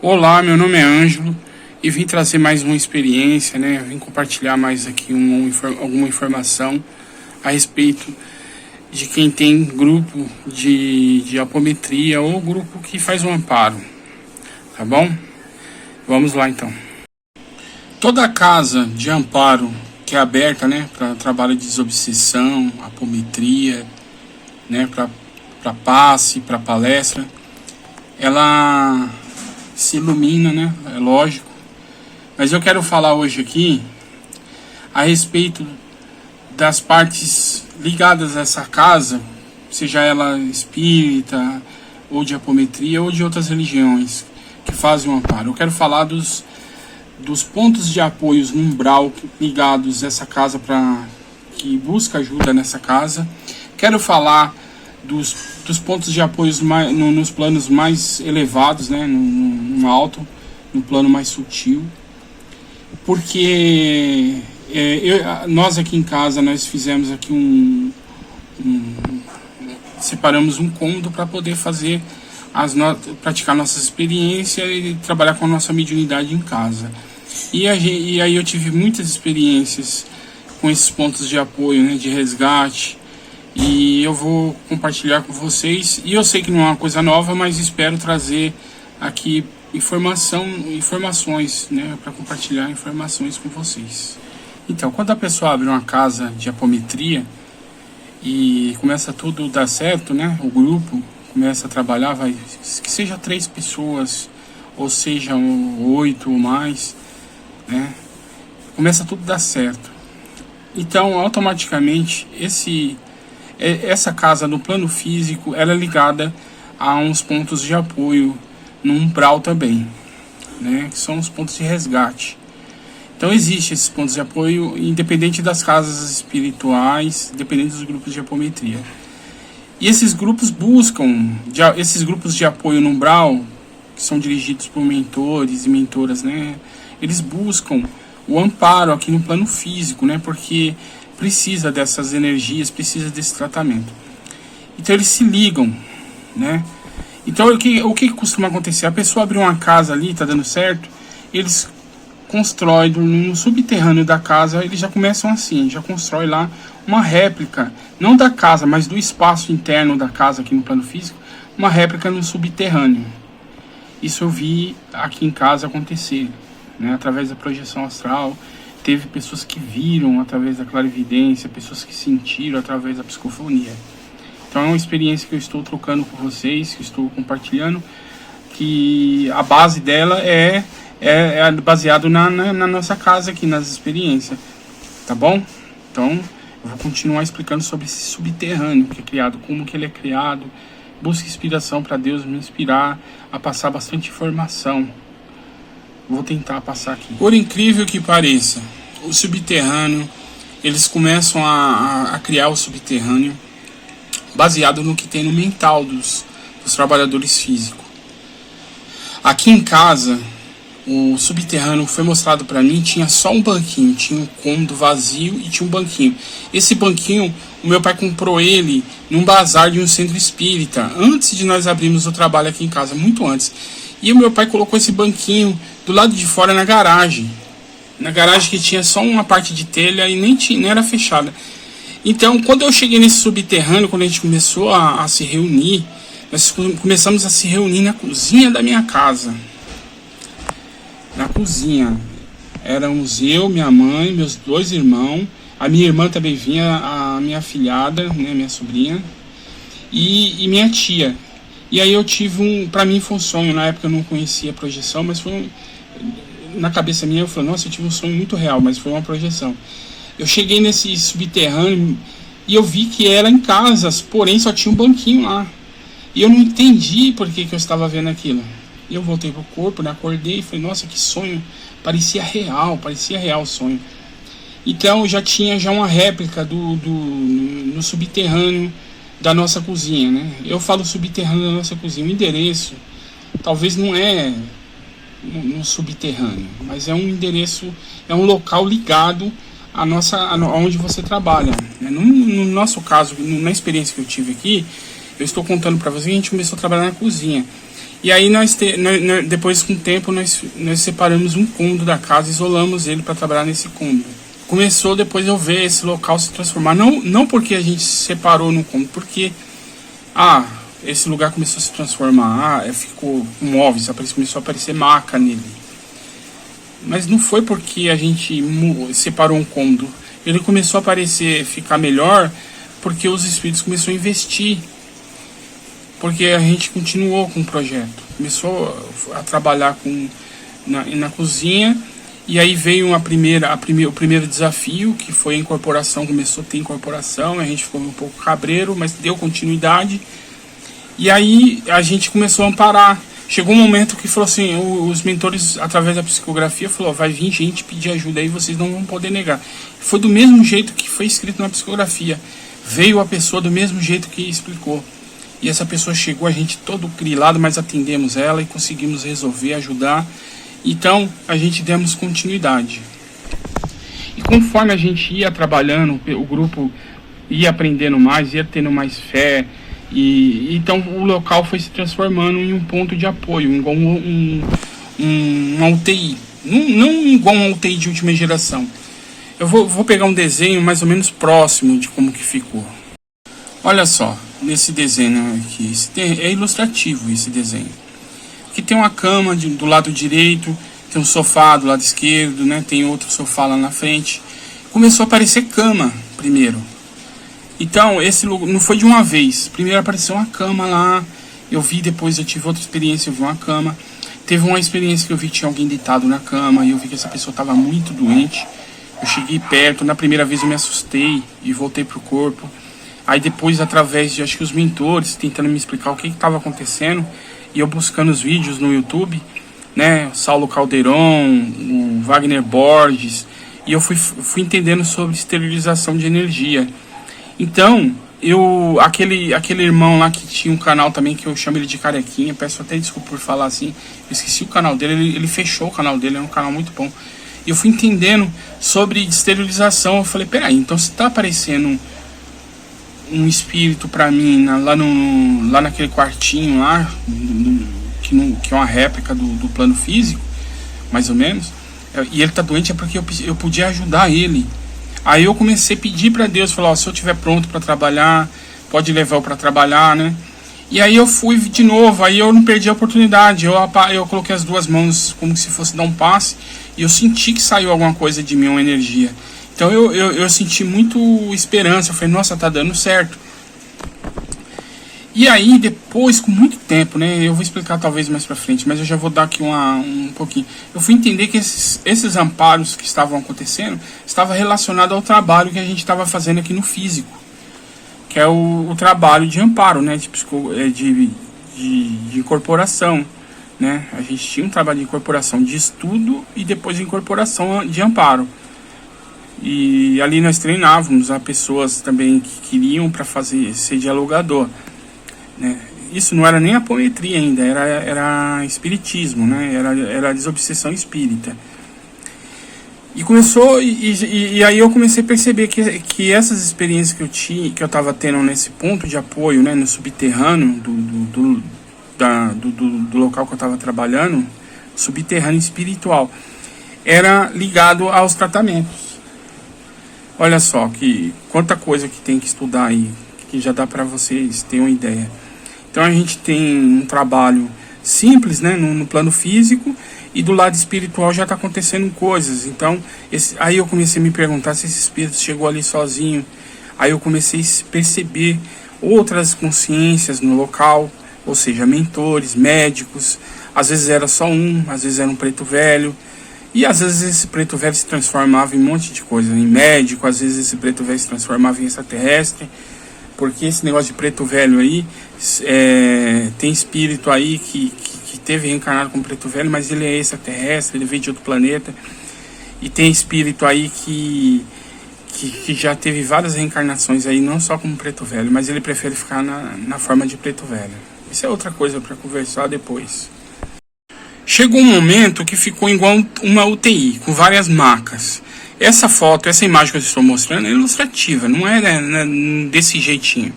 Olá, meu nome é Ângelo e vim trazer mais uma experiência, né? Vim compartilhar mais aqui alguma informação a respeito de quem tem grupo de apometria ou grupo que faz um amparo, tá bom? Vamos lá então. Toda casa de amparo que é aberta, né, para trabalho de desobsessão, apometria, né, para passe, para palestra, ela se ilumina, né? É lógico. Mas eu quero falar hoje aqui a respeito das partes ligadas a essa casa, seja ela espírita, ou de apometria, ou de outras religiões que fazem um amparo. Eu quero falar dos pontos de apoio no umbral ligados a essa casa, que busca ajuda nessa casa. Quero falar dos pontos de apoio nos planos mais elevados, né, no alto, no plano mais sutil, porque nós aqui em casa, nós fizemos aqui separamos um cômodo para poder fazer praticar nossas experiências e trabalhar com a nossa mediunidade em casa. E aí eu tive muitas experiências com esses pontos de apoio, né, de resgate, e eu vou compartilhar com vocês. E eu sei que não é uma coisa nova, mas espero trazer aqui informações, né, para compartilhar informações com vocês. Então, quando a pessoa abre uma casa de apometria e começa tudo a dar certo, né, o grupo começa a trabalhar, que seja 3 pessoas, ou seja 8 ou mais, né, começa tudo a dar certo. Então, automaticamente, essa casa no plano físico, ela é ligada a uns pontos de apoio no umbral também, né, que são os pontos de resgate. Então existem esses pontos de apoio independente das casas espirituais, independente dos grupos de apometria. E esses grupos esses grupos de apoio no umbral, que são dirigidos por mentores e mentoras, né, eles buscam o amparo aqui no plano físico, né, porque precisa dessas energias, precisa desse tratamento. Então eles se ligam, né? Então o que costuma acontecer? A pessoa abre uma casa ali, tá dando certo, eles constroem no subterrâneo da casa, eles já começam assim, já constrói lá uma réplica, não da casa, mas do espaço interno da casa aqui no plano físico, uma réplica no subterrâneo. Isso eu vi aqui em casa acontecer, né, através da projeção astral. Teve pessoas que viram através da clarividência, pessoas que sentiram através da psicofonia. Então é uma experiência que eu estou trocando com vocês, que eu estou compartilhando, que a base dela é baseado na nossa casa aqui, nas experiências, tá bom? Então eu vou continuar explicando sobre esse subterrâneo que é criado, como que ele é criado. Busque inspiração para Deus me inspirar a passar bastante informação. Vou tentar passar aqui. Por incrível que pareça, o subterrâneo, eles começam a criar o subterrâneo baseado no que tem no mental dos trabalhadores físicos. Aqui em casa, o subterrâneo foi mostrado para mim, tinha só um banquinho, tinha um cômodo vazio e tinha um banquinho. Esse banquinho, o meu pai comprou ele num bazar de um centro espírita, antes de nós abrirmos o trabalho aqui em casa, muito antes. E o meu pai colocou esse banquinho do lado de fora na garagem. Na garagem que tinha só uma parte de telha e nem era fechada. Então, quando eu cheguei nesse subterrâneo, quando a gente começou a se reunir, nós começamos a se reunir na cozinha da minha casa. Na cozinha. Éramos eu, minha mãe, meus 2 irmãos. A minha irmã também vinha, a minha afilhada, né, minha sobrinha. E minha tia. E aí eu tive pra mim foi um sonho, na época eu não conhecia a projeção, mas na cabeça minha eu falei, nossa, eu tive um sonho muito real, mas foi uma projeção. Eu cheguei nesse subterrâneo e eu vi que era em casas, porém só tinha um banquinho lá. E eu não entendi por que eu estava vendo aquilo. E eu voltei pro corpo, né, acordei e falei, nossa, que sonho, parecia real o sonho. Então eu já tinha uma réplica no subterrâneo da nossa cozinha, né? Eu falo subterrâneo da nossa cozinha, o endereço talvez não é no subterrâneo, mas é um endereço, é um local ligado aonde você trabalha, né? No nosso caso, na experiência que eu tive aqui, eu estou contando para você que a gente começou a trabalhar na cozinha. E aí depois, com o tempo, nós separamos um cômodo da casa, isolamos ele para trabalhar nesse cômodo. Começou depois eu ver esse local se transformar, não porque a gente se separou no cômodo, porque esse lugar começou a se transformar, ficou com móveis, começou a aparecer maca nele. Mas não foi porque a gente separou um cômodo, ele começou a aparecer, ficar melhor, porque os espíritos começaram a investir. Porque a gente continuou com o projeto. Começou a trabalhar na cozinha. E aí veio o primeiro desafio, que foi a incorporação. Começou a ter incorporação. A gente ficou um pouco cabreiro, mas deu continuidade. E aí a gente começou a amparar. Chegou um momento que falou assim, os mentores, através da psicografia, falou, vai vir gente pedir ajuda aí, vocês não vão poder negar. Foi do mesmo jeito que foi escrito na psicografia. Veio a pessoa do mesmo jeito que explicou. E essa pessoa chegou, a gente todo grilado, mas atendemos ela e conseguimos resolver, ajudar. Então, a gente demos continuidade. E conforme a gente ia trabalhando, o grupo ia aprendendo mais, ia tendo mais fé. E então, o local foi se transformando em um ponto de apoio, igual uma UTI. Não igual uma UTI de última geração. Eu vou pegar um desenho mais ou menos próximo de como que ficou. Olha só. Nesse desenho aqui, é ilustrativo esse desenho. Aqui tem uma cama do lado direito, tem um sofá do lado esquerdo, né? Tem outro sofá lá na frente. Começou a aparecer cama primeiro. Então, esse não foi de uma vez. Primeiro apareceu uma cama lá, eu vi, depois eu tive outra experiência, eu vi uma cama. Teve uma experiência que eu vi que tinha alguém deitado na cama, e eu vi que essa pessoa estava muito doente. Eu cheguei perto, na primeira vez eu me assustei e voltei pro corpo. Aí depois, através de, acho que os mentores, tentando me explicar o que estava acontecendo, e eu buscando os vídeos no YouTube, né, Saulo Calderon, o Wagner Borges, e eu fui entendendo sobre esterilização de energia. Então, aquele irmão lá que tinha um canal também, que eu chamo ele de Carequinha, peço até desculpa por falar assim, eu esqueci o canal dele, ele fechou o canal dele, é um canal muito bom. E eu fui entendendo sobre esterilização, eu falei, peraí, então se tá aparecendo um espírito pra mim lá naquele quartinho lá, que é uma réplica do plano físico, mais ou menos, e ele tá doente, é porque eu podia ajudar ele. Aí eu comecei a pedir pra Deus, falar, se eu estiver pronto pra trabalhar, pode levar eu pra trabalhar, né? E aí eu fui de novo, aí eu não perdi a oportunidade, eu coloquei as duas mãos como se fosse dar um passe, e eu senti que saiu alguma coisa de mim, uma energia. Então eu senti muito esperança, eu falei, nossa, tá dando certo. E aí depois, com muito tempo, né, eu vou explicar talvez mais pra frente, mas eu já vou dar aqui um pouquinho. Eu fui entender que esses amparos que estavam acontecendo, estavam relacionados ao trabalho que a gente estava fazendo aqui no físico, que é o trabalho de amparo, né, de incorporação. Né? A gente tinha um trabalho de incorporação de estudo e depois de incorporação de amparo. E ali nós treinávamos a pessoas também que queriam para ser dialogador, né? Isso não era nem apometria ainda, era espiritismo, né? Era desobsessão espírita. E começou, e aí eu comecei a perceber que essas experiências que eu estava tendo nesse ponto de apoio, né, no subterrâneo do local que eu estava trabalhando, subterrâneo espiritual, era ligado aos tratamentos. Olha só, quanta coisa que tem que estudar aí, que já dá para vocês terem uma ideia. Então a gente tem um trabalho simples, né, no plano físico, e do lado espiritual já está acontecendo coisas. Então, aí eu comecei a me perguntar se esse espírito chegou ali sozinho. Aí eu comecei a perceber outras consciências no local, ou seja, mentores, médicos. Às vezes era só um, às vezes era um preto velho. E às vezes esse preto velho se transformava em um monte de coisa, em médico, às vezes esse preto velho se transformava em extraterrestre, porque esse negócio de preto velho aí, tem espírito aí que teve reencarnado como preto velho, mas ele é extraterrestre, ele veio de outro planeta, e tem espírito aí que já teve várias reencarnações aí, não só como preto velho, mas ele prefere ficar na forma de preto velho. Isso é outra coisa para conversar depois. Chegou um momento que ficou igual uma UTI, com várias macas. Essa foto, essa imagem que eu estou mostrando é ilustrativa, não é, né, desse jeitinho.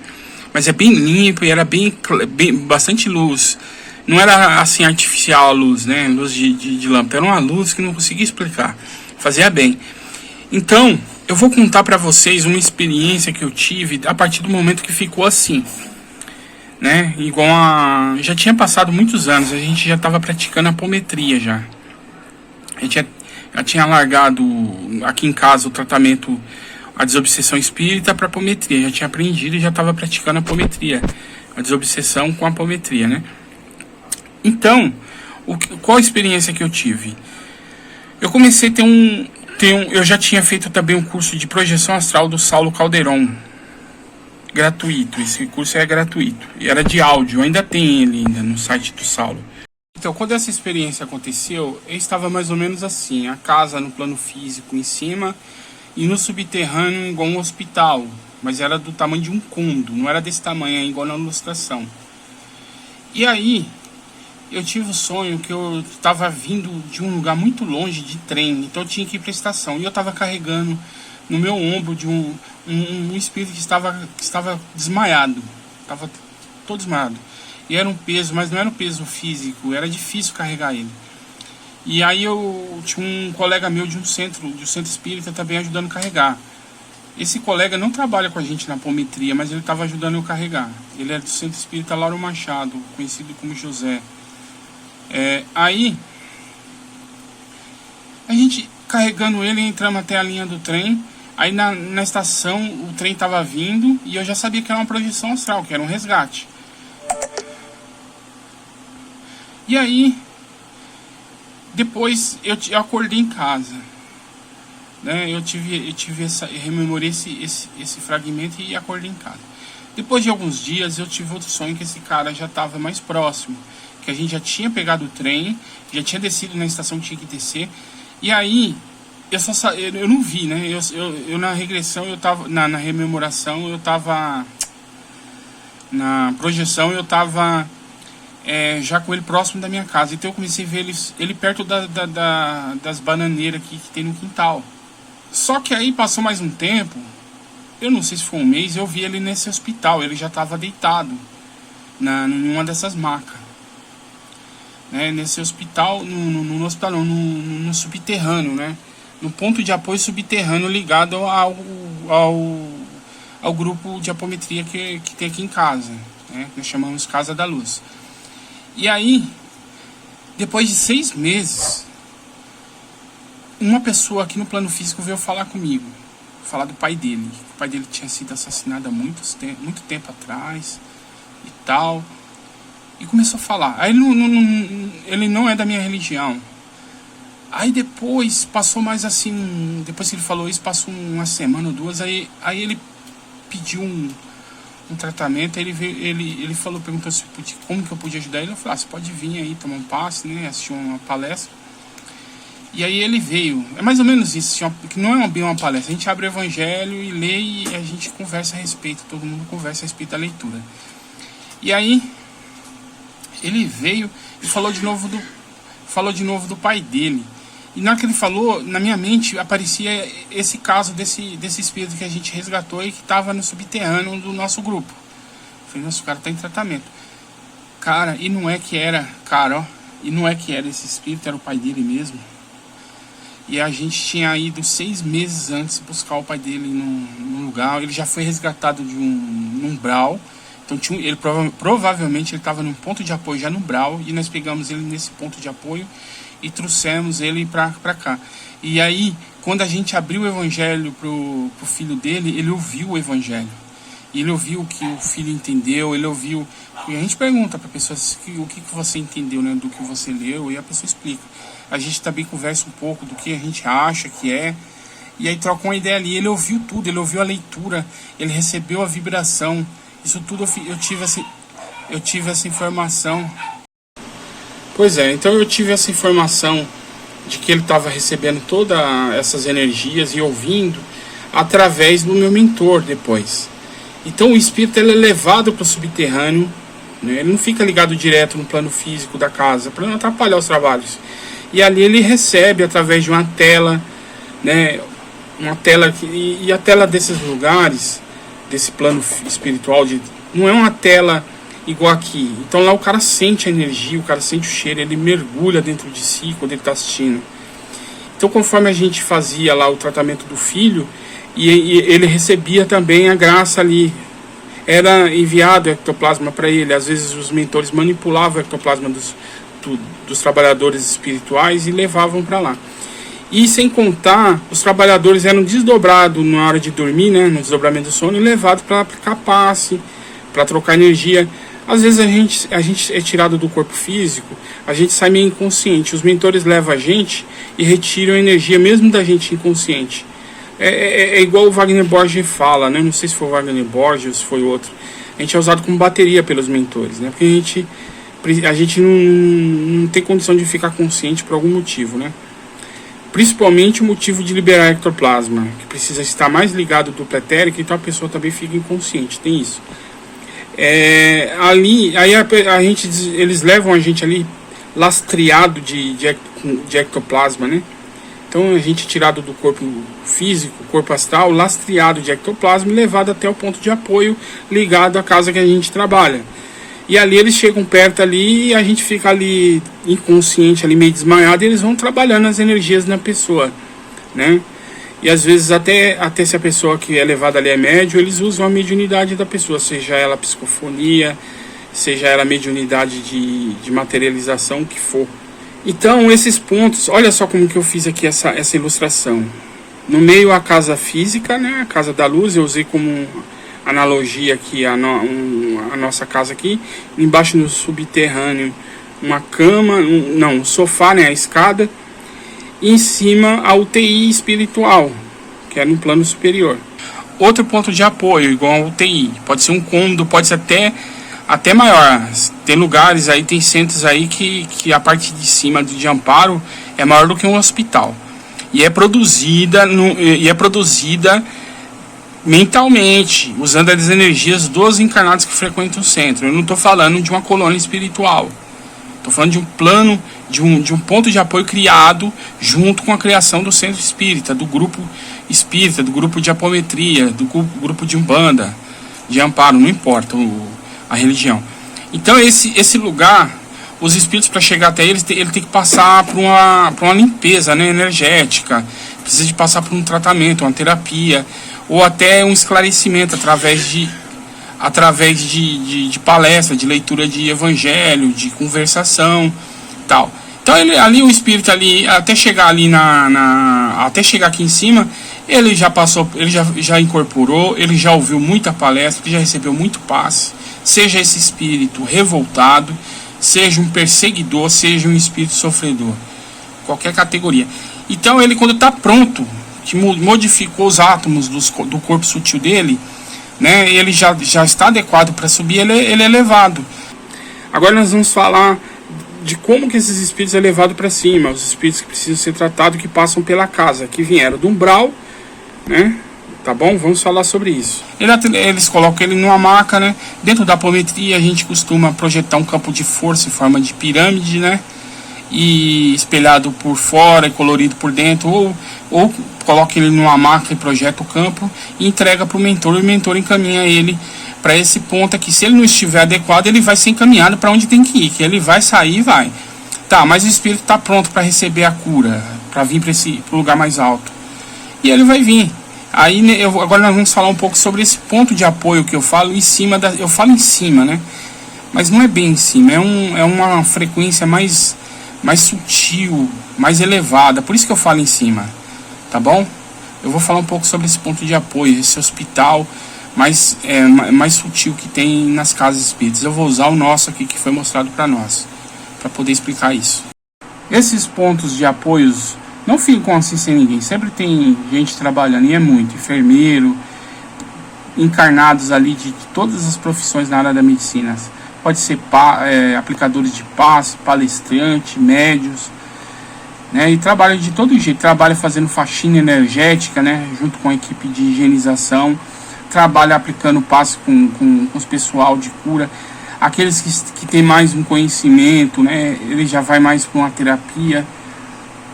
mas é bem limpo e era bastante luz. Não era assim artificial a luz, né? Luz de lâmpada. Era uma luz que não conseguia explicar. Fazia bem. Então, eu vou contar para vocês uma experiência que eu tive a partir do momento que ficou assim, né? Igual já tinha passado muitos anos, a gente já estava praticando apometria já. A gente já tinha largado aqui em casa o tratamento, a desobsessão espírita para apometria. Já tinha aprendido e já estava praticando a apometria, a desobsessão com a apometria, né? Então, qual a experiência que eu tive? Eu comecei a eu já tinha feito também um curso de projeção astral do Saulo Calderon, gratuito. Esse curso é gratuito e era de áudio, ainda tem ele ainda no site do Saulo. Então, quando essa experiência aconteceu, eu estava mais ou menos assim, a casa no plano físico em cima e no subterrâneo igual um hospital, mas era do tamanho de um cômodo, não era desse tamanho igual na ilustração. E aí eu tive o sonho que eu estava vindo de um lugar muito longe de trem, então eu tinha que ir para a estação. E eu estava carregando no meu ombro de um espírito que estava desmaiado, estava todo desmaiado. E era um peso, mas não era um peso físico, era difícil carregar ele. E aí eu tinha um colega meu de um centro espírita também ajudando a carregar. Esse colega não trabalha com a gente na apometria, mas ele estava ajudando eu a carregar. Ele é do centro espírita Lauro Machado, conhecido como José. Aí a gente carregando ele, entramos até a linha do trem. Aí na estação o trem estava vindo e eu já sabia que era uma projeção astral, que era um resgate. E aí depois eu acordei em casa, né? Eu rememorei esse fragmento e acordei em casa. Depois de alguns dias eu tive outro sonho que esse cara já estava mais próximo, que a gente já tinha pegado o trem, já tinha descido na estação que tinha que descer. E aí eu não vi, né? Eu na regressão eu tava na rememoração, eu tava na projeção, eu tava já com ele próximo da minha casa. Então eu comecei a ver ele perto das bananeiras que tem no quintal. Só que aí passou mais um tempo, eu não sei se foi um mês, eu vi ele nesse hospital. Ele já estava deitado numa dessas macas, né? Nesse hospital, no hospital não, no subterrâneo, né? No ponto de apoio subterrâneo ligado ao grupo de apometria que tem aqui em casa, né? Que nós chamamos Casa da Luz. E aí, depois de 6 meses, uma pessoa aqui no plano físico veio falar comigo, falar do pai dele. O pai dele tinha sido assassinado há muito tempo atrás e tal. E começou a falar. Aí ele não é da minha religião. Aí depois, passou mais assim, depois que ele falou isso, passou uma semana ou duas, aí ele pediu um tratamento. Aí ele falou, perguntou se como que eu podia ajudar ele. Eu falei, você pode vir aí tomar um passe, né, assistir uma palestra. E aí ele veio, é mais ou menos isso, que não é bem uma palestra, a gente abre o evangelho e lê e a gente conversa a respeito, todo mundo conversa a respeito da leitura. E aí ele veio e falou de novo do pai dele. E na hora que ele falou, na minha mente aparecia esse caso desse espírito que a gente resgatou e que estava no subterrâneo do nosso grupo. Eu falei, nossa, o cara está em tratamento. Cara, e não é que era esse espírito, era o pai dele mesmo. E a gente tinha ido 6 meses antes buscar o pai dele num lugar. Ele já foi resgatado de um umbral. Então ele provavelmente ele estava num ponto de apoio já no umbral. E nós pegamos ele nesse ponto de apoio e trouxemos ele para cá. E aí, quando a gente abriu o evangelho pro filho dele, ele ouviu o evangelho. E ele ouviu o que o filho entendeu, ele ouviu... E a gente pergunta para a pessoa o que você entendeu, né, do que você leu, e a pessoa explica. A gente também conversa um pouco do que a gente acha que é, e aí troca uma ideia ali. Ele ouviu tudo, ele ouviu a leitura, ele recebeu a vibração. Isso tudo eu tive essa informação. Pois é, então eu tive essa informação de que ele estava recebendo todas essas energias e ouvindo através do meu mentor depois. Então o espírito ele é levado para o subterrâneo, né? Ele não fica ligado direto no plano físico da casa, para não atrapalhar os trabalhos. E ali ele recebe através de uma tela, né? Uma tela e a tela desses lugares, desse plano espiritual Não é uma tela igual aqui. Então lá o cara sente a energia, o cara sente o cheiro, ele mergulha dentro de si quando ele está assistindo. Então conforme a gente fazia lá o tratamento do filho, e ele recebia também a graça ali, era enviado ectoplasma para ele. Às vezes os mentores manipulavam o ectoplasma dos trabalhadores espirituais e levavam para lá. E sem contar, os trabalhadores eram desdobrados na hora de dormir, né, no desdobramento do sono, e levados para aplicar passe, para trocar energia. Às vezes a gente é tirado do corpo físico, a gente sai meio inconsciente. Os mentores levam a gente e retiram a energia mesmo da gente inconsciente. É igual o Wagner Borges fala, né? Não sei se foi o Wagner Borges ou se foi outro. A gente é usado como bateria pelos mentores, né? Porque a gente não tem condição de ficar consciente por algum motivo, né? Principalmente o motivo de liberar ectoplasma, que precisa estar mais ligado do pretérico, então a pessoa também fica inconsciente, tem isso. Eles levam a gente ali lastreado de ectoplasma, né? Então a gente é tirado do corpo físico, corpo astral, lastreado de ectoplasma e levado até o ponto de apoio ligado à casa que a gente trabalha. E ali eles chegam perto ali e a gente fica ali inconsciente, ali meio desmaiado, e eles vão trabalhando as energias na pessoa, né? E às vezes até se a pessoa que é levada ali é médium, eles usam a mediunidade da pessoa, seja ela psicofonia, seja ela mediunidade de materialização, o que for. Então esses pontos, olha só como que eu fiz aqui essa ilustração. No meio a casa física, né, a casa da luz, eu usei como analogia aqui a nossa casa aqui. Embaixo no subterrâneo uma cama, um sofá, né, a escada. E em cima a UTI espiritual, que é no plano superior. Outro ponto de apoio, igual a UTI, pode ser um cômodo, pode ser até maior. Tem lugares aí, tem centros aí que a parte de cima de amparo é maior do que um hospital. E é produzida mentalmente, usando as energias dos encarnados que frequentam o centro. Eu não estou falando de uma colônia espiritual. Estou falando de um plano, de um ponto de apoio criado junto com a criação do centro espírita, do grupo espírita, do grupo de apometria, do grupo de umbanda, de amparo, não importa a religião. Então esse lugar, os espíritos, para chegar até ele tem que passar por uma limpeza, né, energética, precisa de passar por um tratamento, uma terapia, ou até um esclarecimento através de palestra, de leitura de evangelho, de conversação, tal. Então o espírito ali, até chegar ali até chegar aqui em cima, ele já passou, ele já incorporou, ele já ouviu muita palestra, ele já recebeu muito passe, seja esse espírito revoltado, seja um perseguidor, seja um espírito sofredor, qualquer categoria. Então ele, quando está pronto, que modificou os átomos do corpo sutil dele, né, ele já está adequado para subir, ele é elevado. Agora nós vamos falar de como que esses espíritos é levado para cima, os espíritos que precisam ser tratados, que passam pela casa, que vieram do umbral, né? Tá bom? Vamos falar sobre isso. Eles colocam ele numa maca, né? Dentro da apometria a gente costuma projetar um campo de força em forma de pirâmide, né? E espelhado por fora e colorido por dentro, ou coloca ele numa maca e projeta o campo e entrega para o mentor, e o mentor encaminha ele para esse ponto aqui. Se ele não estiver adequado, ele vai ser encaminhado para onde tem que ir, que ele vai sair e vai. Tá, mas o espírito está pronto para receber a cura, para vir para o lugar mais alto. E ele vai vir. Aí agora nós vamos falar um pouco sobre esse ponto de apoio que eu falo em cima, eu falo em cima, né? Mas não é bem em cima, é uma frequência mais sutil, mais elevada, por isso que eu falo em cima, tá bom? Eu vou falar um pouco sobre esse ponto de apoio, esse hospital mais sutil que tem nas casas espíritas. Eu vou usar o nosso aqui, que foi mostrado para nós, para poder explicar isso. Esses pontos de apoios não ficam assim sem ninguém, sempre tem gente trabalhando, e é muito, enfermeiro, encarnados ali de todas as profissões na área da medicina. Pode ser aplicadores de passe, palestrante, médios, né? E trabalha de todo jeito, trabalha fazendo faxina energética, né? Junto com a equipe de higienização, trabalha aplicando passe com os pessoal de cura. Aqueles que tem mais um conhecimento, né? Ele já vai mais para uma terapia,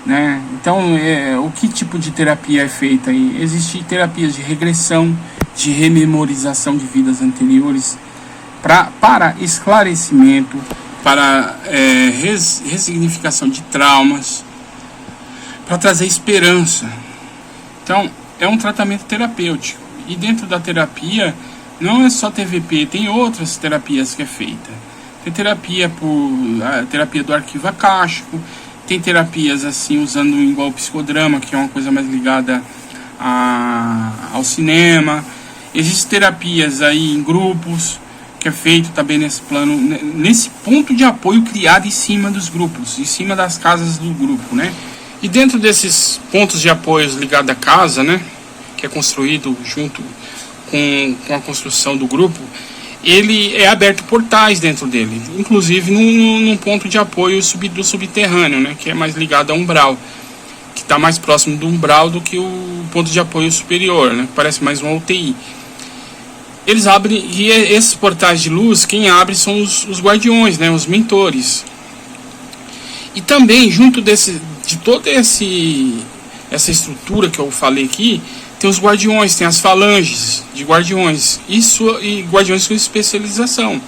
né? Então, o que tipo de terapia é feita aí? Existem terapias de regressão, de rememorização de vidas anteriores, para esclarecimento, para ressignificação de traumas, para trazer esperança. Então, é um tratamento terapêutico. E dentro da terapia, não é só TVP, tem outras terapias que é feita. Tem terapia a terapia do arquivo acástico, tem terapias assim usando igual o psicodrama, que é uma coisa mais ligada ao cinema. Existem terapias aí em grupos, que é feito também nesse plano, nesse ponto de apoio criado em cima dos grupos, em cima das casas do grupo, né? E dentro desses pontos de apoio ligados à casa, né, que é construído junto com a construção do grupo, ele é aberto portais dentro dele, inclusive num ponto de apoio do subterrâneo, né, que é mais ligado a umbral, que está mais próximo do umbral do que o ponto de apoio superior, né, parece mais uma UTI. Eles abrem, e esses portais de luz, quem abre são os guardiões, né, os mentores. E também, junto de toda essa estrutura que eu falei aqui, tem os guardiões, tem as falanges de guardiões, e guardiões com especialização.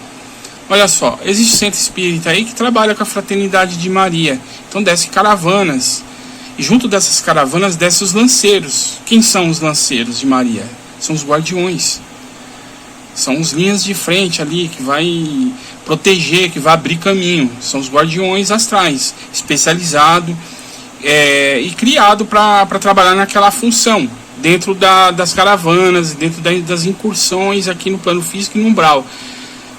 Olha só, existe centro espírita aí que trabalha com a Fraternidade de Maria. Então desce caravanas, e junto dessas caravanas descem os lanceiros. Quem são os lanceiros de Maria? São os guardiões. São os linhas de frente ali, que vai proteger, que vai abrir caminho. São os guardiões astrais, especializado e criado para trabalhar naquela função, dentro das caravanas, dentro das incursões aqui no plano físico e no umbral.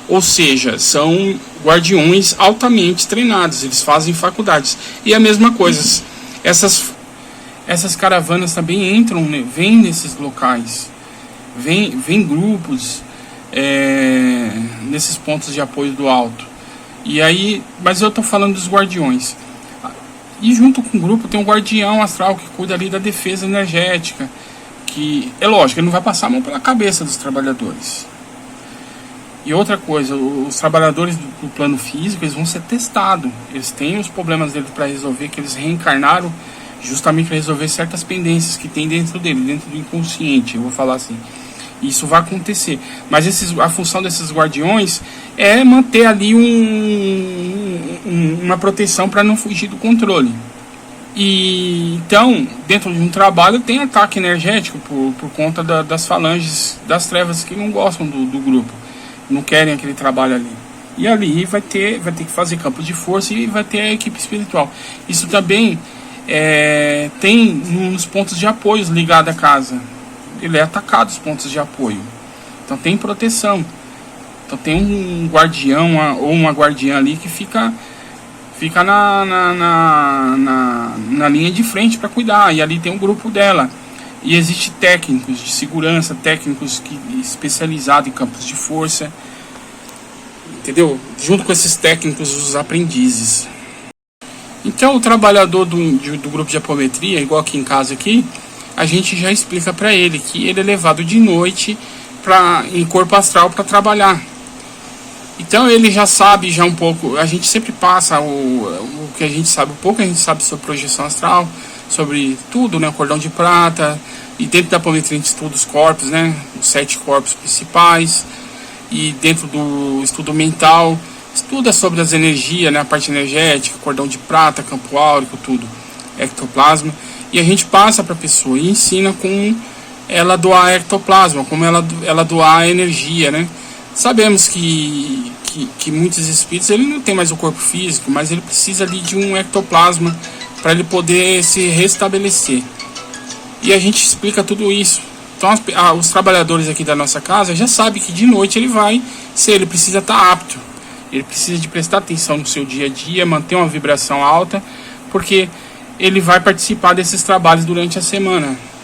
Ou seja, são guardiões altamente treinados, eles fazem faculdades. E a mesma coisa, essas caravanas também entram, né, vêm nesses locais, vêm grupos nesses pontos de apoio do alto. E aí, mas eu estou falando dos guardiões. E junto com o grupo tem um guardião astral que cuida ali da defesa energética, que é lógico, ele não vai passar a mão pela cabeça dos trabalhadores. E outra coisa, os trabalhadores do plano físico, eles vão ser testados. Eles têm os problemas deles para resolver, que eles reencarnaram justamente para resolver certas pendências que tem dentro dele, dentro do inconsciente, eu vou falar assim. Isso vai acontecer. Mas a função desses guardiões é manter ali uma proteção para não fugir do controle. E então, dentro de um trabalho, tem ataque energético por conta das falanges das trevas que não gostam do grupo, não querem aquele trabalho ali. E ali vai ter que fazer campo de força e vai ter a equipe espiritual. Isso também tem nos pontos de apoio ligados à casa. Ele é atacado os pontos de apoio. Então tem proteção. Então tem um guardião ou uma guardiã ali que fica na linha de frente para cuidar. E ali tem um grupo dela. E existe técnicos de segurança, técnicos especializados em campos de força. Entendeu? Junto com esses técnicos, os aprendizes. Então o trabalhador do grupo de apometria, igual aqui em casa aqui, a gente já explica para ele que ele é levado de noite em corpo astral para trabalhar. Então ele já sabe já um pouco, a gente sempre passa o que a gente sabe, o pouco que a gente sabe sobre projeção astral, sobre tudo, né, o cordão de prata, e dentro da apometria a gente estuda os corpos, né, os 7 corpos principais, e dentro do estudo mental, estuda sobre as energias, né, a parte energética, cordão de prata, campo áurico, tudo, ectoplasma. E a gente passa para a pessoa e ensina como ela doar ectoplasma, como ela doar energia, né? Sabemos que muitos espíritos, ele não tem mais o corpo físico, mas ele precisa ali de um ectoplasma para ele poder se restabelecer. E a gente explica tudo isso. Então os trabalhadores aqui da nossa casa já sabem que de noite ele precisa estar apto. Ele precisa de prestar atenção no seu dia a dia, manter uma vibração alta, porque ele vai participar desses trabalhos durante a semana.